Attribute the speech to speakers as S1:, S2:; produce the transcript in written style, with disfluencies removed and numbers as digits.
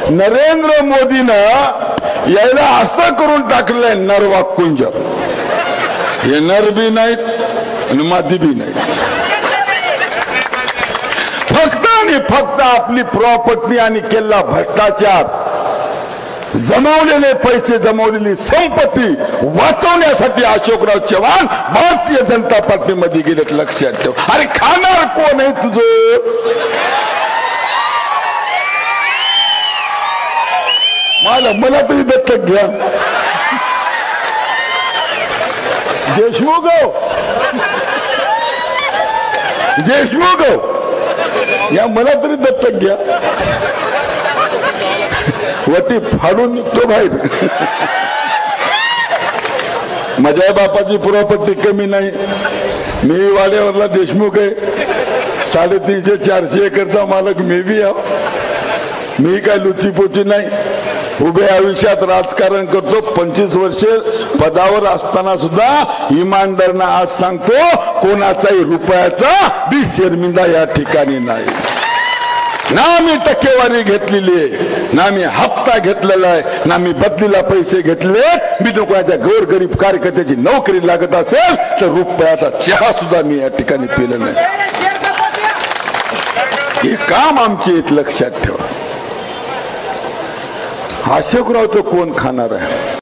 S1: नरेंद्र मोदीनं यायला असं करून टाकलंय नरवाकुंज. हे नर बी नाहीत आणि मादी बी नाहीत. फक्त आणि फक्त आपली प्रॉपर्टी आणि केलेला भ्रष्टाचार, जमवलेले पैसे, जमवलेली संपत्ती वाचवण्यासाठी अशोकराव चव्हाण भारतीय जनता पार्टीमध्ये गेलेत. लक्षात ठेव. अरे खाणार कोण आहे तुझं? मला तरी दत्तक घ्या. देशमुख देशमुख या मला तरी दत्तक घ्या. वटी फाडून निघतो बाहेर. माझ्या बापाची प्रॉपर्टी कमी नाही. मी वाड्यावरला देशमुख आहे. 350-400 एकरचा मालक मी बी आहो. मी काय लुचीपोची नाही. उभे आयुष्यात राजकारण करतो. 25 वर्ष पदावर असताना सुद्धा इमानदारना आज सांगतो, कोणाचाही रुपयाचा बी शर्मिंदा या ठिकाणी नाही. ना मी टक्केवारी घेतलेली आहे, ना मी हप्ता घेतलेला आहे, ना मी बदलीला पैसे घेतले. मी लोकांच्या गोरगरीब कार्यकर्त्याची नोकरी लागत असेल तर रुपयाचा चहा सुद्धा मी या ठिकाणी पिलं नाही. हे काम आमचे लक्षात ठेवा. अशोकरावचं कोण खाणार आहे?